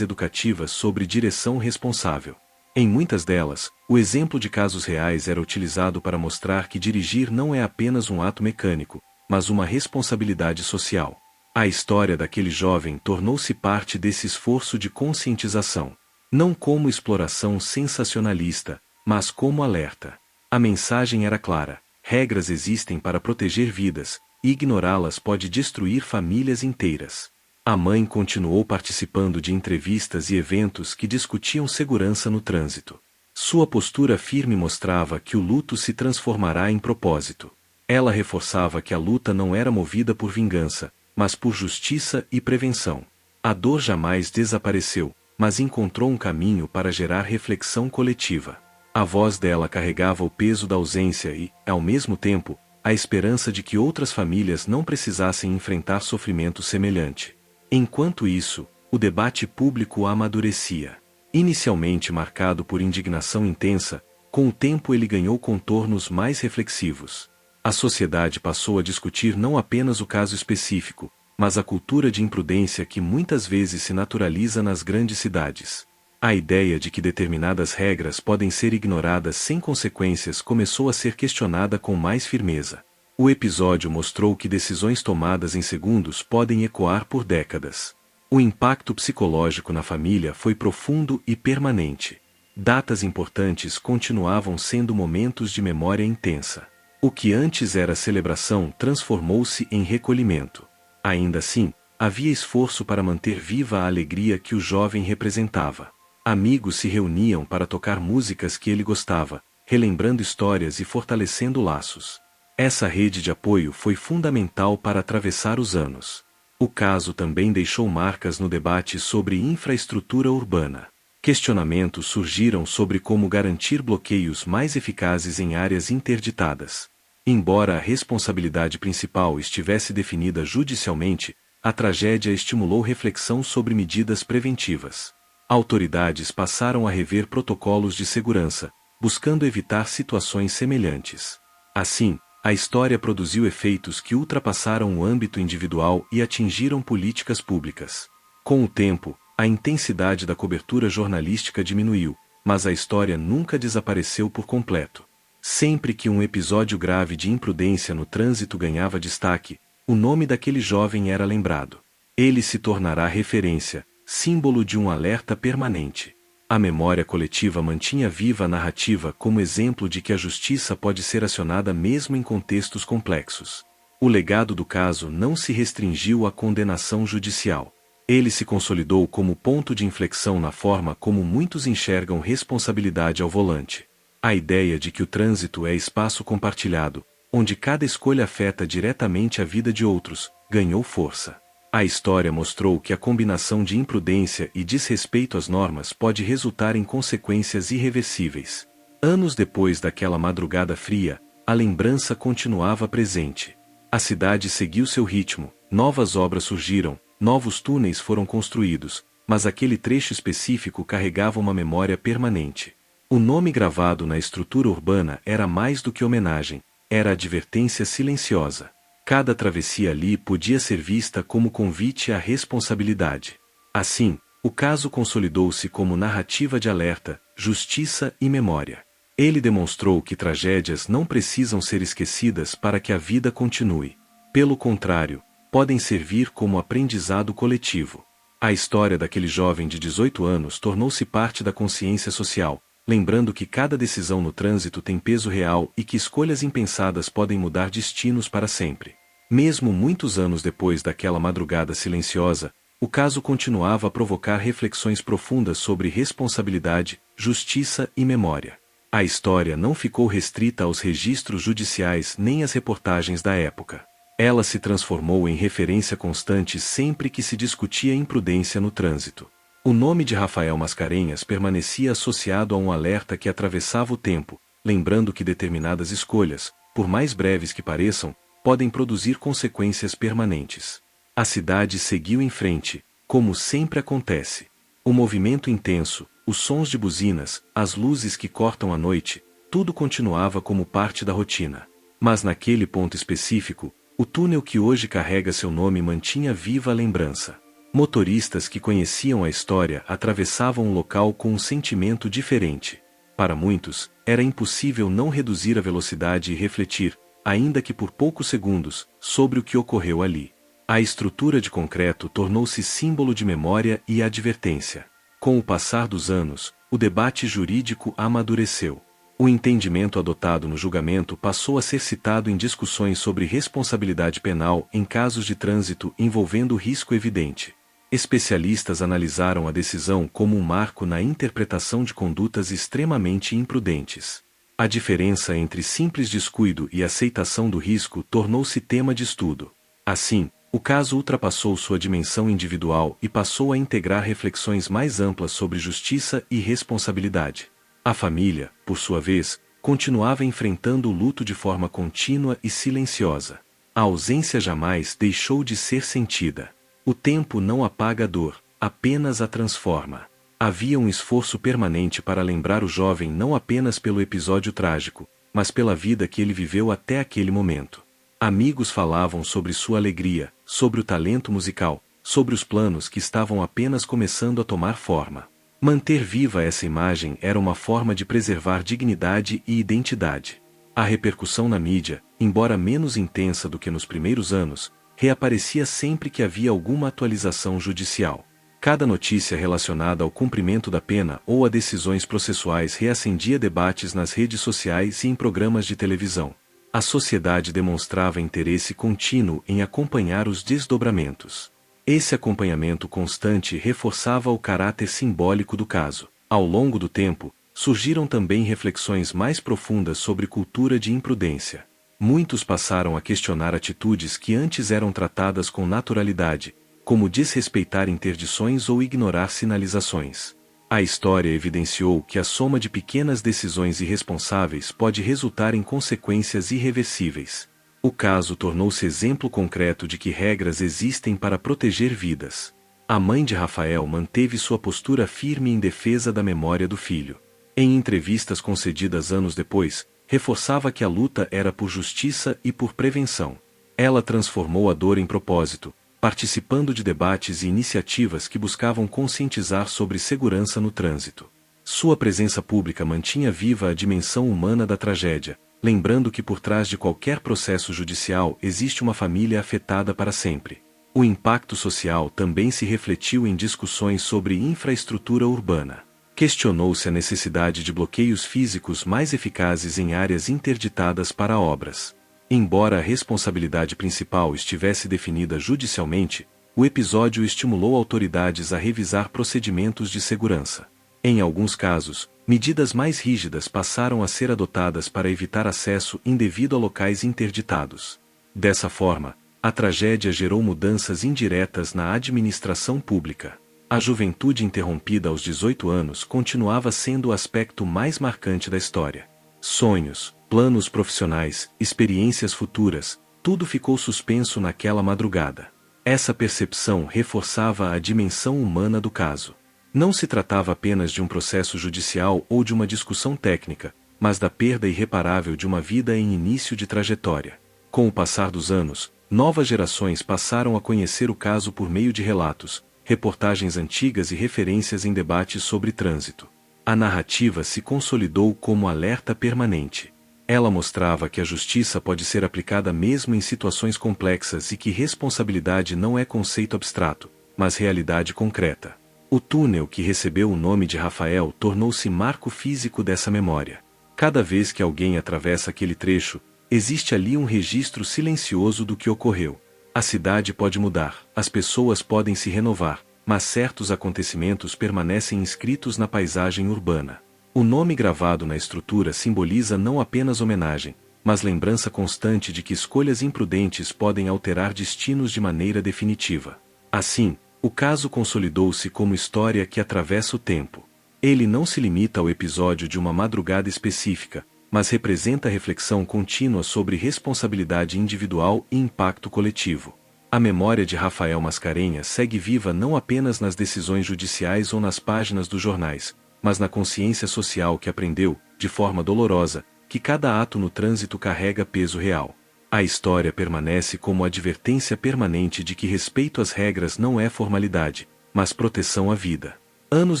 educativas sobre direção responsável. Em muitas delas, o exemplo de casos reais era utilizado para mostrar que dirigir não é apenas um ato mecânico, mas uma responsabilidade social. A história daquele jovem tornou-se parte desse esforço de conscientização. Não como exploração sensacionalista, mas como alerta. A mensagem era clara: regras existem para proteger vidas, e ignorá-las pode destruir famílias inteiras. A mãe continuou participando de entrevistas e eventos que discutiam segurança no trânsito. Sua postura firme mostrava que o luto se transformará em propósito. Ela reforçava que a luta não era movida por vingança, mas por justiça e prevenção. A dor jamais desapareceu, mas encontrou um caminho para gerar reflexão coletiva. A voz dela carregava o peso da ausência e, ao mesmo tempo, a esperança de que outras famílias não precisassem enfrentar sofrimento semelhante. Enquanto isso, o debate público amadurecia. Inicialmente marcado por indignação intensa, com o tempo ele ganhou contornos mais reflexivos. A sociedade passou a discutir não apenas o caso específico, mas a cultura de imprudência que muitas vezes se naturaliza nas grandes cidades. A ideia de que determinadas regras podem ser ignoradas sem consequências começou a ser questionada com mais firmeza. O episódio mostrou que decisões tomadas em segundos podem ecoar por décadas. O impacto psicológico na família foi profundo e permanente. Datas importantes continuavam sendo momentos de memória intensa. O que antes era celebração transformou-se em recolhimento. Ainda assim, havia esforço para manter viva a alegria que o jovem representava. Amigos se reuniam para tocar músicas que ele gostava, relembrando histórias e fortalecendo laços. Essa rede de apoio foi fundamental para atravessar os anos. O caso também deixou marcas no debate sobre infraestrutura urbana. Questionamentos surgiram sobre como garantir bloqueios mais eficazes em áreas interditadas. Embora a responsabilidade principal estivesse definida judicialmente, a tragédia estimulou reflexão sobre medidas preventivas. Autoridades passaram a rever protocolos de segurança, buscando evitar situações semelhantes. Assim, a história produziu efeitos que ultrapassaram o âmbito individual e atingiram políticas públicas. Com o tempo, a intensidade da cobertura jornalística diminuiu, mas a história nunca desapareceu por completo. Sempre que um episódio grave de imprudência no trânsito ganhava destaque, o nome daquele jovem era lembrado. Ele se tornará referência, símbolo de um alerta permanente. A memória coletiva mantinha viva a narrativa como exemplo de que a justiça pode ser acionada mesmo em contextos complexos. O legado do caso não se restringiu à condenação judicial. Ele se consolidou como ponto de inflexão na forma como muitos enxergam responsabilidade ao volante. A ideia de que o trânsito é espaço compartilhado, onde cada escolha afeta diretamente a vida de outros, ganhou força. A história mostrou que a combinação de imprudência e desrespeito às normas pode resultar em consequências irreversíveis. Anos depois daquela madrugada fria, a lembrança continuava presente. A cidade seguiu seu ritmo, novas obras surgiram, novos túneis foram construídos, mas aquele trecho específico carregava uma memória permanente. O nome gravado na estrutura urbana era mais do que homenagem, era advertência silenciosa. Cada travessia ali podia ser vista como convite à responsabilidade. Assim, o caso consolidou-se como narrativa de alerta, justiça e memória. Ele demonstrou que tragédias não precisam ser esquecidas para que a vida continue. Pelo contrário, podem servir como aprendizado coletivo. A história daquele jovem de 18 anos tornou-se parte da consciência social, lembrando que cada decisão no trânsito tem peso real e que escolhas impensadas podem mudar destinos para sempre. Mesmo muitos anos depois daquela madrugada silenciosa, o caso continuava a provocar reflexões profundas sobre responsabilidade, justiça e memória. A história não ficou restrita aos registros judiciais nem às reportagens da época. Ela se transformou em referência constante sempre que se discutia imprudência no trânsito. O nome de Rafael Mascarenhas permanecia associado a um alerta que atravessava o tempo, lembrando que determinadas escolhas, por mais breves que pareçam, podem produzir consequências permanentes. A cidade seguiu em frente, como sempre acontece. O movimento intenso, os sons de buzinas, as luzes que cortam a noite, tudo continuava como parte da rotina. Mas naquele ponto específico, o túnel que hoje carrega seu nome mantinha viva a lembrança. Motoristas que conheciam a história atravessavam o local com um sentimento diferente. Para muitos, era impossível não reduzir a velocidade e refletir, ainda que por poucos segundos, sobre o que ocorreu ali. A estrutura de concreto tornou-se símbolo de memória e advertência. Com o passar dos anos, o debate jurídico amadureceu. O entendimento adotado no julgamento passou a ser citado em discussões sobre responsabilidade penal em casos de trânsito envolvendo risco evidente. Especialistas analisaram a decisão como um marco na interpretação de condutas extremamente imprudentes. A diferença entre simples descuido e aceitação do risco tornou-se tema de estudo. Assim, o caso ultrapassou sua dimensão individual e passou a integrar reflexões mais amplas sobre justiça e responsabilidade. A família, por sua vez, continuava enfrentando o luto de forma contínua e silenciosa. A ausência jamais deixou de ser sentida. O tempo não apaga a dor, apenas a transforma. Havia um esforço permanente para lembrar o jovem não apenas pelo episódio trágico, mas pela vida que ele viveu até aquele momento. Amigos falavam sobre sua alegria, sobre o talento musical, sobre os planos que estavam apenas começando a tomar forma. Manter viva essa imagem era uma forma de preservar dignidade e identidade. A repercussão na mídia, embora menos intensa do que nos primeiros anos, reaparecia sempre que havia alguma atualização judicial. Cada notícia relacionada ao cumprimento da pena ou a decisões processuais reacendia debates nas redes sociais e em programas de televisão. A sociedade demonstrava interesse contínuo em acompanhar os desdobramentos. Esse acompanhamento constante reforçava o caráter simbólico do caso. Ao longo do tempo, surgiram também reflexões mais profundas sobre cultura de imprudência. Muitos passaram a questionar atitudes que antes eram tratadas com naturalidade, como desrespeitar interdições ou ignorar sinalizações. A história evidenciou que a soma de pequenas decisões irresponsáveis pode resultar em consequências irreversíveis. O caso tornou-se exemplo concreto de que regras existem para proteger vidas. A mãe de Rafael manteve sua postura firme em defesa da memória do filho. Em entrevistas concedidas anos depois, reforçava que a luta era por justiça e por prevenção. Ela transformou a dor em propósito, participando de debates e iniciativas que buscavam conscientizar sobre segurança no trânsito. Sua presença pública mantinha viva a dimensão humana da tragédia, lembrando que por trás de qualquer processo judicial existe uma família afetada para sempre. O impacto social também se refletiu em discussões sobre infraestrutura urbana. Questionou-se a necessidade de bloqueios físicos mais eficazes em áreas interditadas para obras. Embora a responsabilidade principal estivesse definida judicialmente, o episódio estimulou autoridades a revisar procedimentos de segurança. Em alguns casos, medidas mais rígidas passaram a ser adotadas para evitar acesso indevido a locais interditados. Dessa forma, a tragédia gerou mudanças indiretas na administração pública. A juventude interrompida aos 18 anos continuava sendo o aspecto mais marcante da história. Sonhos, planos profissionais, experiências futuras, tudo ficou suspenso naquela madrugada. Essa percepção reforçava a dimensão humana do caso. Não se tratava apenas de um processo judicial ou de uma discussão técnica, mas da perda irreparável de uma vida em início de trajetória. Com o passar dos anos, novas gerações passaram a conhecer o caso por meio de relatos, reportagens antigas e referências em debates sobre trânsito. A narrativa se consolidou como alerta permanente. Ela mostrava que a justiça pode ser aplicada mesmo em situações complexas e que responsabilidade não é conceito abstrato, mas realidade concreta. O túnel que recebeu o nome de Rafael tornou-se marco físico dessa memória. Cada vez que alguém atravessa aquele trecho, existe ali um registro silencioso do que ocorreu. A cidade pode mudar, as pessoas podem se renovar, mas certos acontecimentos permanecem inscritos na paisagem urbana. O nome gravado na estrutura simboliza não apenas homenagem, mas lembrança constante de que escolhas imprudentes podem alterar destinos de maneira definitiva. Assim, o caso consolidou-se como história que atravessa o tempo. Ele não se limita ao episódio de uma madrugada específica, mas representa reflexão contínua sobre responsabilidade individual e impacto coletivo. A memória de Rafael Mascarenhas segue viva não apenas nas decisões judiciais ou nas páginas dos jornais, mas na consciência social que aprendeu, de forma dolorosa, que cada ato no trânsito carrega peso real. A história permanece como advertência permanente de que respeito às regras não é formalidade, mas proteção à vida. Anos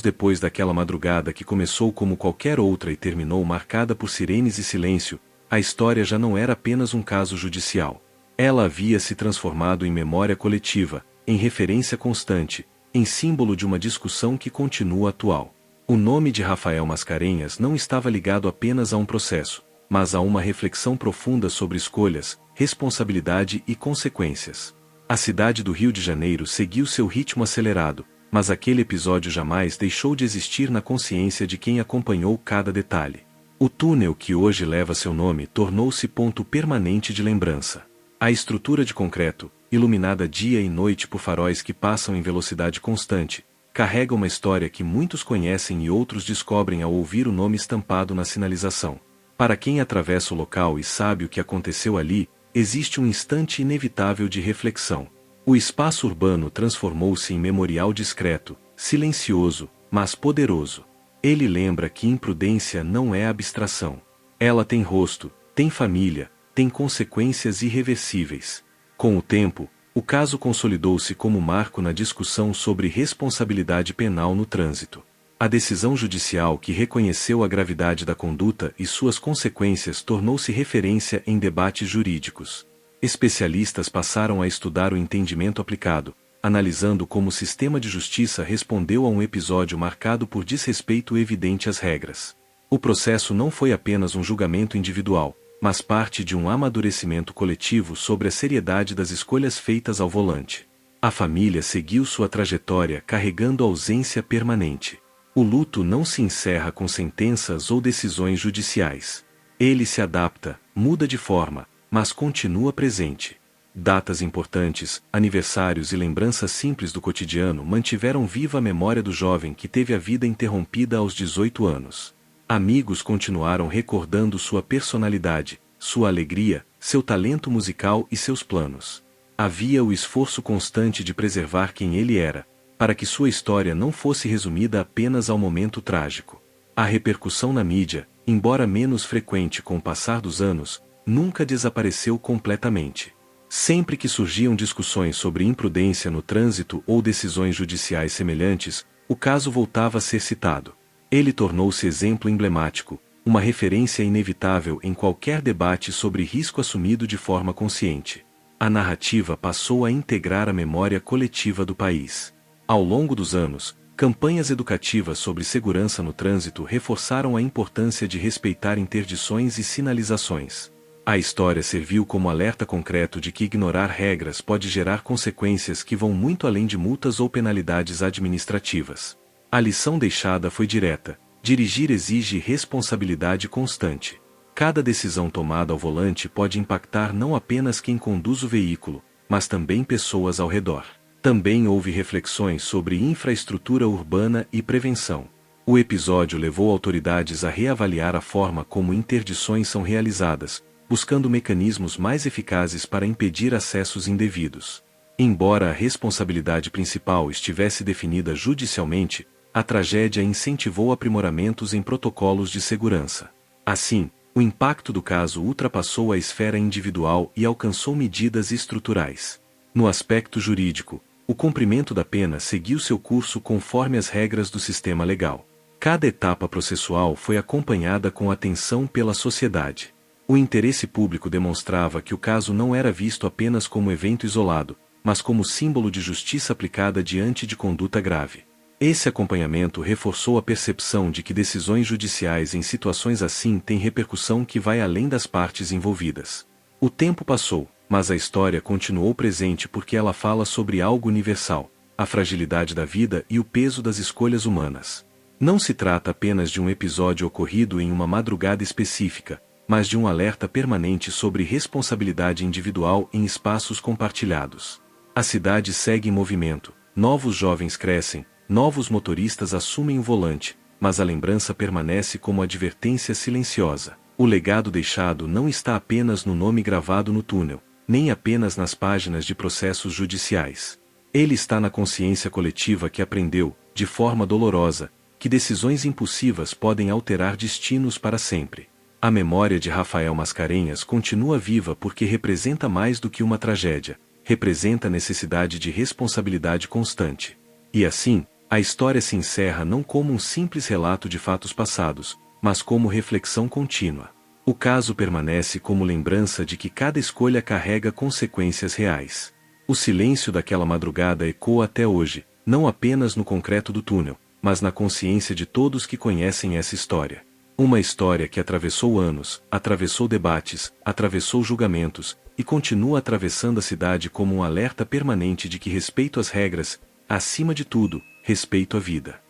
depois daquela madrugada que começou como qualquer outra e terminou marcada por sirenes e silêncio, a história já não era apenas um caso judicial. Ela havia se transformado em memória coletiva, em referência constante, em símbolo de uma discussão que continua atual. O nome de Rafael Mascarenhas não estava ligado apenas a um processo, mas a uma reflexão profunda sobre escolhas, responsabilidade e consequências. A cidade do Rio de Janeiro seguiu seu ritmo acelerado, mas aquele episódio jamais deixou de existir na consciência de quem acompanhou cada detalhe. O túnel que hoje leva seu nome tornou-se ponto permanente de lembrança. A estrutura de concreto, iluminada dia e noite por faróis que passam em velocidade constante, carrega uma história que muitos conhecem e outros descobrem ao ouvir o nome estampado na sinalização. Para quem atravessa o local e sabe o que aconteceu ali, existe um instante inevitável de reflexão. O espaço urbano transformou-se em memorial discreto, silencioso, mas poderoso. Ele lembra que imprudência não é abstração. Ela tem rosto, tem família, tem consequências irreversíveis. Com o tempo, o caso consolidou-se como marco na discussão sobre responsabilidade penal no trânsito. A decisão judicial que reconheceu a gravidade da conduta e suas consequências tornou-se referência em debates jurídicos. Especialistas passaram a estudar o entendimento aplicado, analisando como o sistema de justiça respondeu a um episódio marcado por desrespeito evidente às regras. O processo não foi apenas um julgamento individual, mas parte de um amadurecimento coletivo sobre a seriedade das escolhas feitas ao volante. A família seguiu sua trajetória carregando ausência permanente. O luto não se encerra com sentenças ou decisões judiciais. Ele se adapta, muda de forma, mas continua presente. Datas importantes, aniversários e lembranças simples do cotidiano mantiveram viva a memória do jovem que teve a vida interrompida aos 18 anos. Amigos continuaram recordando sua personalidade, sua alegria, seu talento musical e seus planos. Havia o esforço constante de preservar quem ele era, para que sua história não fosse resumida apenas ao momento trágico. A repercussão na mídia, embora menos frequente com o passar dos anos, nunca desapareceu completamente. Sempre que surgiam discussões sobre imprudência no trânsito ou decisões judiciais semelhantes, o caso voltava a ser citado. Ele tornou-se exemplo emblemático, uma referência inevitável em qualquer debate sobre risco assumido de forma consciente. A narrativa passou a integrar a memória coletiva do país. Ao longo dos anos, campanhas educativas sobre segurança no trânsito reforçaram a importância de respeitar interdições e sinalizações. A história serviu como alerta concreto de que ignorar regras pode gerar consequências que vão muito além de multas ou penalidades administrativas. A lição deixada foi direta: dirigir exige responsabilidade constante. Cada decisão tomada ao volante pode impactar não apenas quem conduz o veículo, mas também pessoas ao redor. Também houve reflexões sobre infraestrutura urbana e prevenção. O episódio levou autoridades a reavaliar a forma como interdições são realizadas, buscando mecanismos mais eficazes para impedir acessos indevidos. Embora a responsabilidade principal estivesse definida judicialmente, a tragédia incentivou aprimoramentos em protocolos de segurança. Assim, o impacto do caso ultrapassou a esfera individual e alcançou medidas estruturais. No aspecto jurídico, o cumprimento da pena seguiu seu curso conforme as regras do sistema legal. Cada etapa processual foi acompanhada com atenção pela sociedade. O interesse público demonstrava que o caso não era visto apenas como evento isolado, mas como símbolo de justiça aplicada diante de conduta grave. Esse acompanhamento reforçou a percepção de que decisões judiciais em situações assim têm repercussão que vai além das partes envolvidas. O tempo passou, mas a história continuou presente porque ela fala sobre algo universal: a fragilidade da vida e o peso das escolhas humanas. Não se trata apenas de um episódio ocorrido em uma madrugada específica, mas de um alerta permanente sobre responsabilidade individual em espaços compartilhados. A cidade segue em movimento, novos jovens crescem, novos motoristas assumem o volante, mas a lembrança permanece como advertência silenciosa. O legado deixado não está apenas no nome gravado no túnel, nem apenas nas páginas de processos judiciais. Ele está na consciência coletiva que aprendeu, de forma dolorosa, que decisões impulsivas podem alterar destinos para sempre. A memória de Rafael Mascarenhas continua viva porque representa mais do que uma tragédia, representa a necessidade de responsabilidade constante. E assim, a história se encerra não como um simples relato de fatos passados, mas como reflexão contínua. O caso permanece como lembrança de que cada escolha carrega consequências reais. O silêncio daquela madrugada ecoa até hoje, não apenas no concreto do túnel, mas na consciência de todos que conhecem essa história. Uma história que atravessou anos, atravessou debates, atravessou julgamentos, e continua atravessando a cidade como um alerta permanente de que respeito às regras, acima de tudo, respeito à vida.